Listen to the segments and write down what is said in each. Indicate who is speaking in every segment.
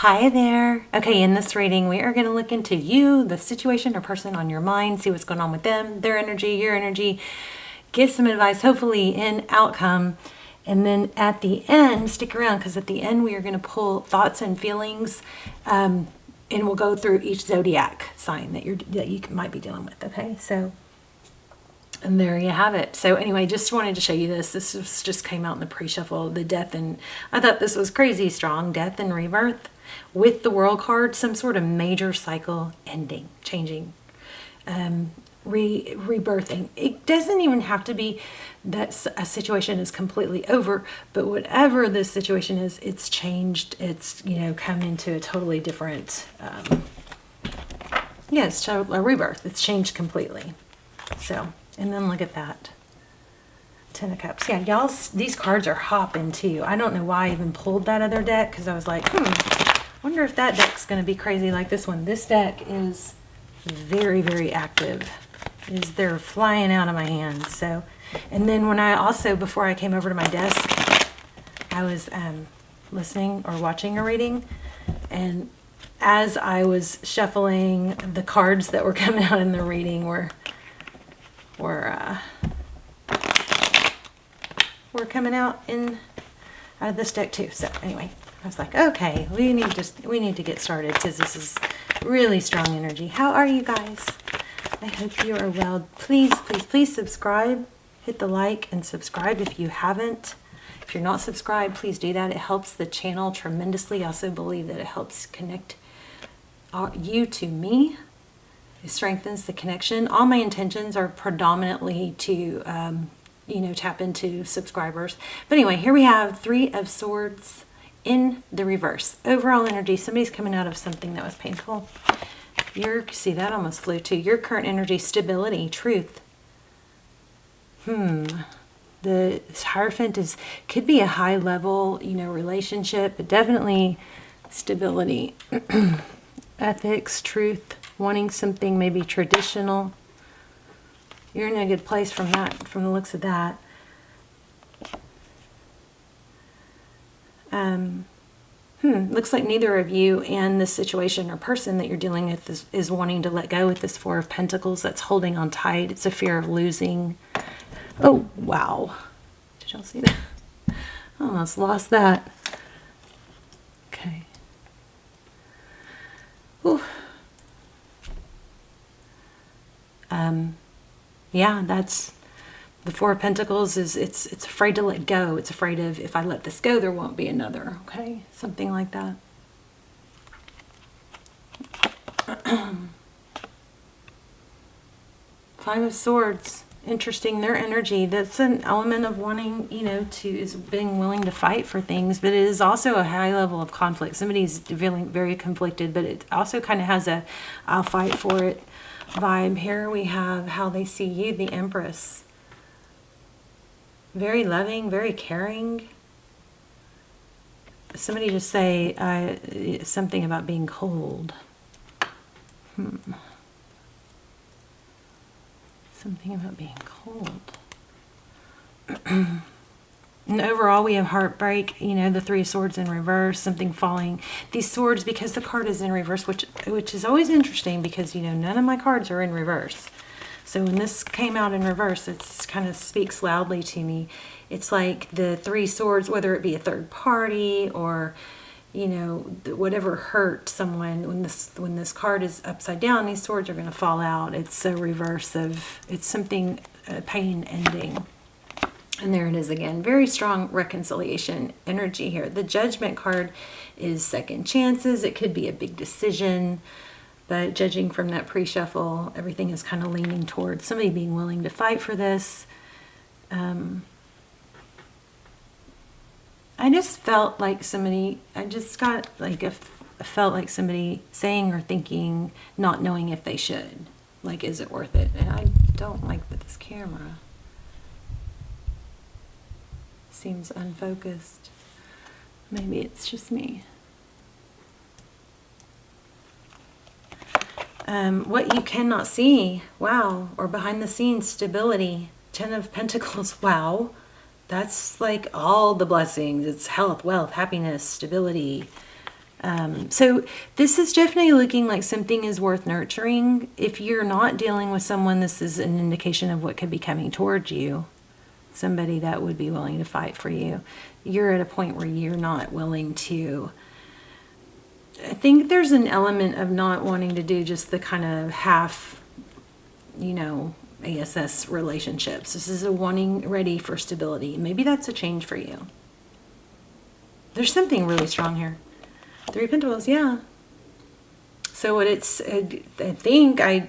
Speaker 1: Hi there. Okay, in this reading, we are going to look into you, the situation or person on your mind, see what's going on with them, their energy, your energy, get some advice, hopefully in outcome. And then at the end, stick around because at the end we are going to pull thoughts and feelings, and we'll go through each zodiac sign that you might be dealing with. Okay, so and there you have it. So anyway, just wanted to show you this. This just came out in the pre-shuffle, the death, and I thought this was crazy strong. Death and rebirth with the world card, some sort of major cycle ending, changing, rebirthing. It doesn't even have to be that a situation is completely over, but whatever this situation is, it's changed. It's, come into a totally different, it's a rebirth. It's changed completely. So, and then look at that. 10 of Cups. Yeah, y'all, these cards are hopping too. I don't know why I even pulled that other deck because I was like, wonder if that deck's going to be crazy like this one. This deck is very, very active. They're flying out of my hands. So, and then when I also, before I came over to my desk, I was listening or watching a reading, and as I was shuffling, the cards that were coming out in the reading were coming out of this deck too. So anyway, I was like, okay, we need to get started because this is really strong energy. How are you guys? I hope you are well. Please, please, please subscribe. Hit the like and subscribe if you haven't. If you're not subscribed, please do that. It helps the channel tremendously. I also believe that it helps connect you to me. It strengthens the connection. All my intentions are predominantly to, tap into subscribers. But anyway, here we have 3 of Swords in the reverse. Overall energy, somebody's coming out of something that was painful. See, that almost flew too. Your current energy, stability, truth. The Hierophant could be a high level, relationship, but definitely stability, ethics, truth, wanting something maybe traditional. You're in a good place from the looks of that. Looks like neither of you and the situation or person that you're dealing with is wanting to let go with this 4 of Pentacles that's holding on tight. It's a fear of losing. Oh, wow. Did y'all see that? I almost lost that. Okay. Ooh. Yeah, that's the 4 of Pentacles it's afraid to let go. It's afraid of, if I let this go, there won't be another. Okay, something like that. 5 of Swords. Interesting, their energy. That's an element of wanting, is being willing to fight for things, but it is also a high level of conflict. Somebody's feeling very conflicted, but it also kind of has a I'll fight for it vibe. Here we have how they see you, the Empress. Very loving, very caring. Somebody just say something about being cold. Something about being cold. And overall, we have heartbreak, the 3 of Swords in reverse, something falling. These swords, because the card is in reverse, which is always interesting because, none of my cards are in reverse. So when this came out in reverse, it's kind of speaks loudly to me. It's like the 3 swords, whether it be a third party or, whatever hurt someone, when this card is upside down, these swords are going to fall out. It's a reverse of, it's something, pain ending. And there it is again. Very strong reconciliation energy here. The Judgment card is second chances. It could be a big decision. But judging from that pre-shuffle, everything is kind of leaning towards somebody being willing to fight for this. I just felt like somebody, felt like somebody saying or thinking, not knowing if they should. Like, is it worth it? And I don't like this camera. Seems unfocused. Maybe it's just me. What you cannot see, wow, or behind the scenes, stability, 10 of Pentacles, wow. That's like all the blessings. It's health, wealth, happiness, stability, So this is definitely looking like something is worth nurturing. If you're not dealing with someone, this is an indication of what could be coming towards you. Somebody that would be willing to fight for you. You're at a point where you're not willing to. I think there's an element of not wanting to do just the kind of half, ASS relationships. This is a wanting ready for stability. Maybe that's a change for you. There's something really strong here. Three of Pentacles, yeah. So what it's, I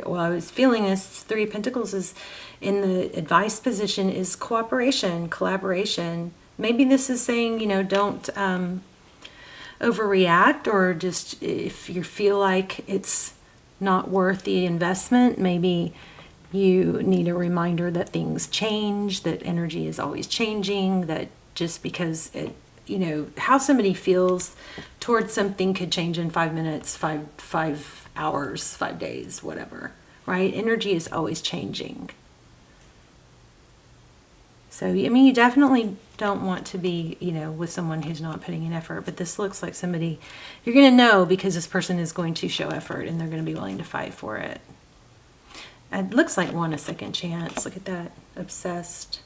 Speaker 1: was feeling this, Three of Pentacles is in the advice position is cooperation, collaboration. Maybe this is saying, don't overreact, or just if you feel like it's not worth the investment, maybe you need a reminder that things change, that energy is always changing, that just because how somebody feels towards something could change in 5 minutes, 5 hours, 5 days, whatever, right? Energy is always changing. So, you definitely don't want to be, with someone who's not putting in effort, but this looks like somebody you're going to know because this person is going to show effort and they're going to be willing to fight for it. It looks like want a second chance. Look at that. Obsessed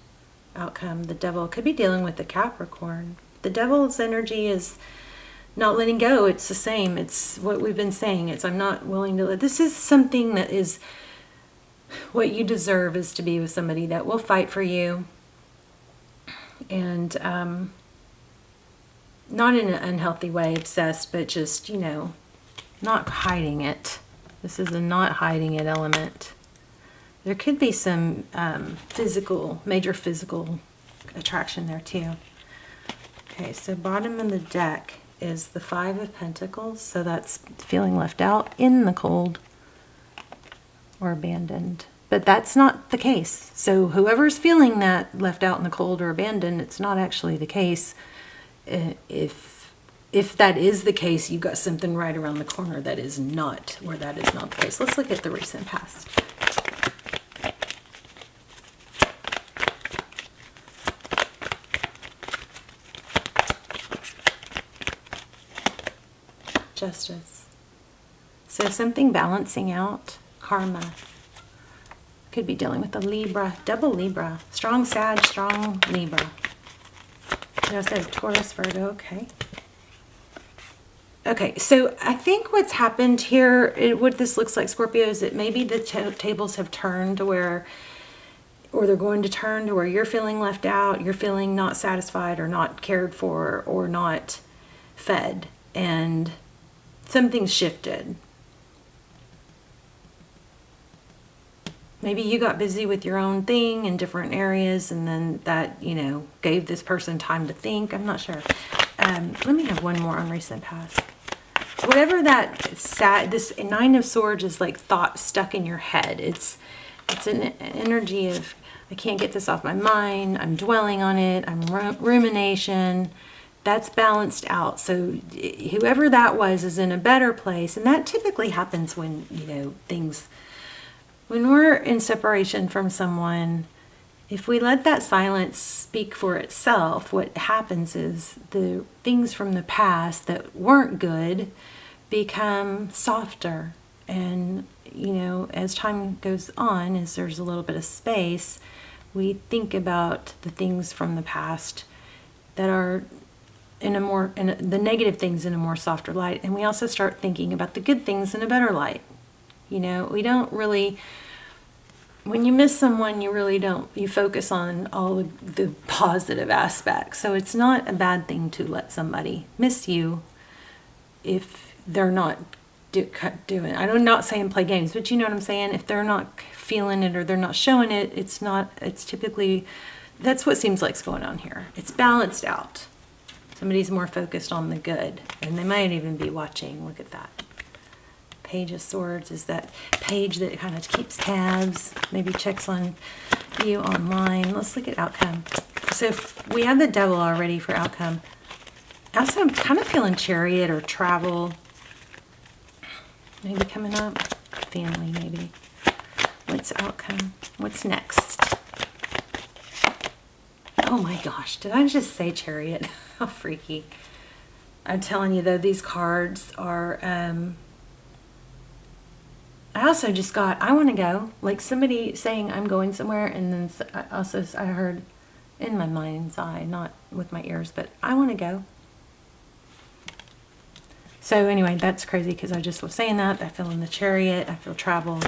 Speaker 1: outcome. The devil could be dealing with the Capricorn. The devil's energy is not letting go. It's the same. It's what we've been saying. It's I'm not willing to let. This is something that is what you deserve, is to be with somebody that will fight for you. And not in an unhealthy way, obsessed, but just, not hiding it. This is a not hiding it element. There could be some major physical attraction there too. Okay, so bottom of the deck is the Five of Pentacles. So that's feeling left out, in the cold, or abandoned. But that's not the case. So whoever's feeling that left out in the cold or abandoned, it's not actually the case. If that is the case, you got something right around the corner that is not, where that is not the case. Let's look at the recent past. Justice. So something balancing out, karma. Could be dealing with a Libra, double Libra, strong Sag, strong Libra. I also have Taurus, Virgo, okay. Okay, so I think what's happened here, what this looks like, Scorpio, is that maybe the tables have turned to where, or they're going to turn to where you're feeling left out, you're feeling not satisfied or not cared for or not fed, and something's shifted. Maybe you got busy with your own thing in different areas, and then that, gave this person time to think. I'm not sure. Let me have one more on recent past. Whatever this Nine of Swords is like thought stuck in your head. It's an energy of, I can't get this off my mind. I'm dwelling on it. I'm rumination. That's balanced out. So whoever that was is in a better place. And that typically happens when, when we're in separation from someone, if we let that silence speak for itself, what happens is the things from the past that weren't good become softer. And, as time goes on, as there's a little bit of space, we think about the things from the past that are the negative things in a more softer light. And we also start thinking about the good things in a better light. We don't really, when you miss someone, you focus on all the positive aspects. So it's not a bad thing to let somebody miss you if they're not doing, I'm not saying play games, but you know what I'm saying? If they're not feeling it or they're not showing it, it's typically, that's what seems like's going on here. It's balanced out. Somebody's more focused on the good, and they might even be watching. Look at that. Page of Swords is that page that kind of keeps tabs, maybe checks on you online. Let's look at outcome. So we have the Devil already for outcome. Also, I'm kind of feeling Chariot or travel. Maybe coming up. Family, maybe. What's outcome? What's next? Oh my gosh, did I just say Chariot? How freaky. I'm telling you though, these cards are, I also just got, I want to go. Like somebody saying I'm going somewhere, and then I heard in my mind's eye, not with my ears, but I want to go. So anyway, that's crazy because I just was saying that. I feel in the Chariot. I feel travel.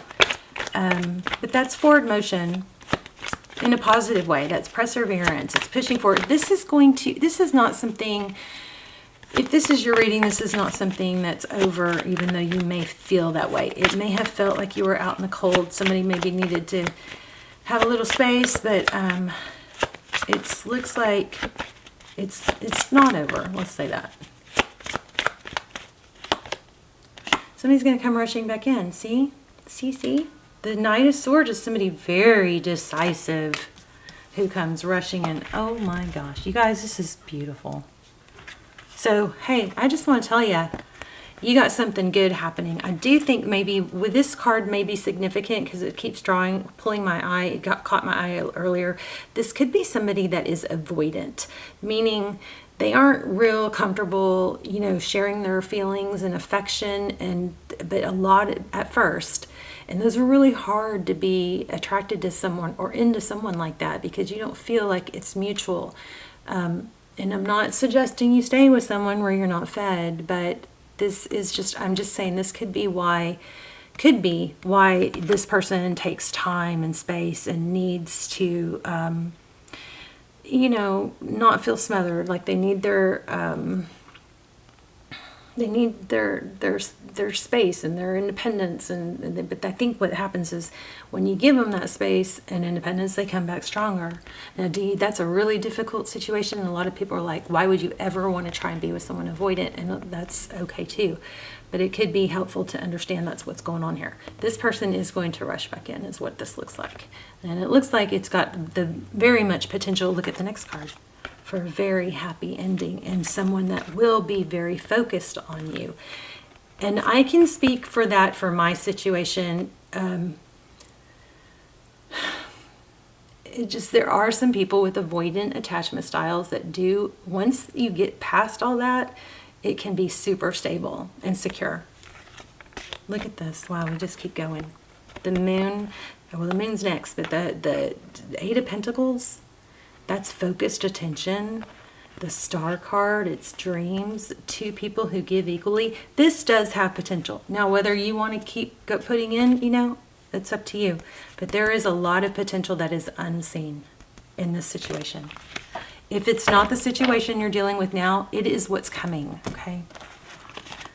Speaker 1: But that's forward motion in a positive way. That's perseverance. It's pushing forward. This is not something, if this is your reading, this is not something that's over, even though you may feel that way. It may have felt like you were out in the cold. Somebody maybe needed to have a little space, but it looks like it's not over. Let's say that. Somebody's going to come rushing back in. See? See? The Knight of Swords is somebody very decisive who comes rushing in. Oh my gosh. You guys, this is beautiful. So, hey, I just want to tell you, you got something good happening. I do think maybe with this card may be significant because it keeps pulling my eye. It caught my eye earlier. This could be somebody that is avoidant, meaning they aren't real comfortable, sharing their feelings and affection, but a lot at first. And those are really hard to be attracted to someone or into someone like that because you don't feel like it's mutual. And I'm not suggesting you stay with someone where you're not fed, but this is I'm just saying this could be why this person takes time and space and needs to, not feel smothered. Like they need their space and their independence, but I think what happens is when you give them that space and independence, they come back stronger. Now, that's a really difficult situation, and a lot of people are like, why would you ever want to try and be with someone avoidant? And that's okay too, but it could be helpful to understand that's what's going on here. This person is going to rush back in, is what this looks like, and it looks like it's got the very much potential. Look at the next card. For a very happy ending and someone that will be very focused on you. And I can speak for that for my situation. There are some people with avoidant attachment styles that do, once you get past all that, it can be super stable and secure. Look at this. Wow, we just keep going. The moon, well, the moon's next, but the Eight of Pentacles, that's focused attention. The Star card, it's dreams. Two people who give equally. This does have potential. Now, whether you want to keep putting in, it's up to you. But there is a lot of potential that is unseen in this situation. If it's not the situation you're dealing with now, it is what's coming, okay?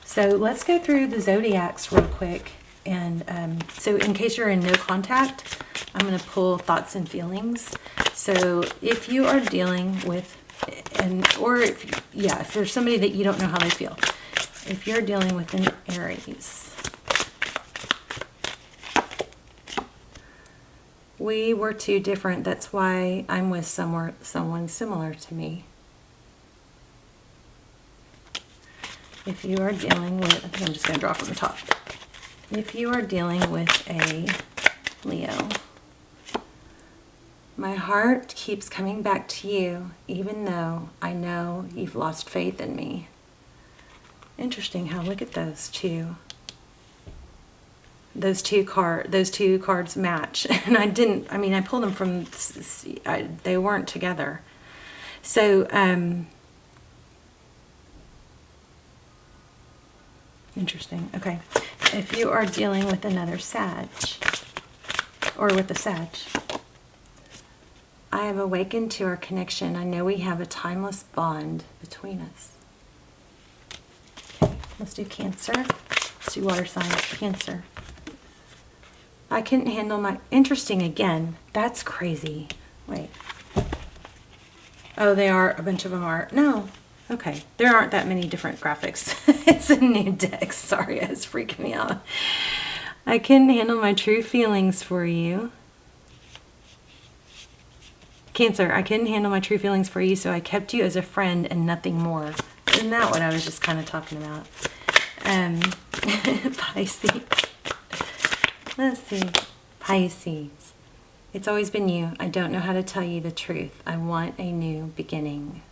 Speaker 1: So let's go through the Zodiacs real quick. And so in case you're in no contact, I'm going to pull thoughts and feelings. So if you are dealing with, if there's somebody that you don't know how they feel, if you're dealing with an Aries, we were too different. That's why I'm with someone similar to me. If you are dealing with, I think I'm just going to draw from the top. If you are dealing with a Leo, my heart keeps coming back to you, even though I know you've lost faith in me. Interesting how, look at those two. Those two cards match. And I pulled them from, they weren't together. So, interesting. Okay. If you are dealing with another Sag, or with a Sag, I have awakened to our connection. I know we have a timeless bond between us. Okay, let's do Cancer. Let's do water signs. Cancer. I couldn't handle my... Interesting again. That's crazy. Wait. Oh, they are. A bunch of them are. No. Okay. There aren't that many different graphics. It's a new deck. Sorry, it's freaking me out. I couldn't handle my true feelings for you. Cancer, I couldn't handle my true feelings for you, so I kept you as a friend and nothing more. Isn't that what I was just kind of talking about? Pisces. Let's see. Pisces. It's always been you. I don't know how to tell you the truth. I want a new beginning.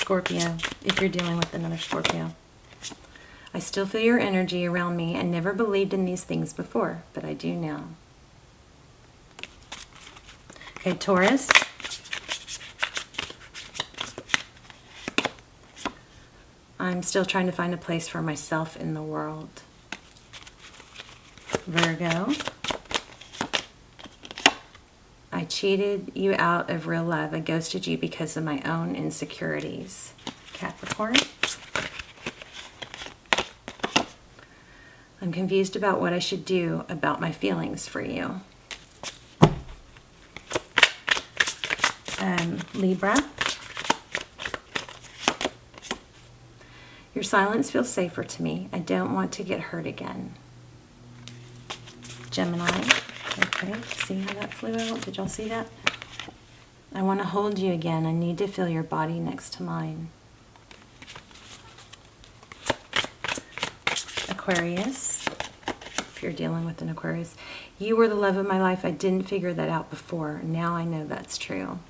Speaker 1: Scorpio, if you're dealing with another Scorpio. I still feel your energy around me and never believed in these things before, but I do now. Okay, Taurus. I'm still trying to find a place for myself in the world. Virgo. I cheated you out of real love. I ghosted you because of my own insecurities. Capricorn. I'm confused about what I should do about my feelings for you. Libra. Your silence feels safer to me. I don't want to get hurt again. Gemini. Okay, see how that flew out? Did y'all see that? I want to hold you again. I need to feel your body next to mine. Aquarius. If you're dealing with an Aquarius. You were the love of my life. I didn't figure that out before. Now I know that's true.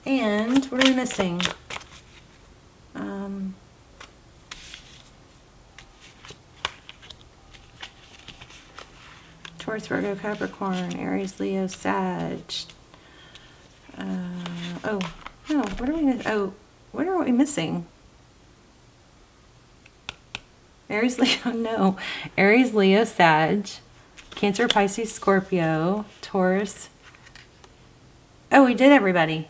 Speaker 1: And what are we missing? Taurus, Virgo, Capricorn, Aries, Leo, Sag. Oh, no, what are we missing? Aries, Leo, no. Aries, Leo, Sag, Cancer, Pisces, Scorpio, Taurus. Oh, we did everybody.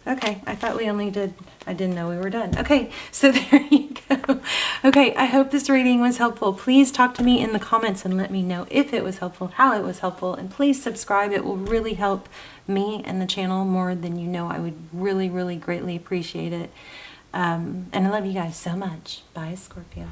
Speaker 1: Okay, I thought we only did, I didn't know we were done. Okay, so there you go. Okay, I hope this reading was helpful. Please talk to me in the comments and let me know if it was helpful, how it was helpful, and please subscribe. It will really help me and the channel more than you know. I would really, really greatly appreciate it. And I love you guys so much. Bye, Scorpio.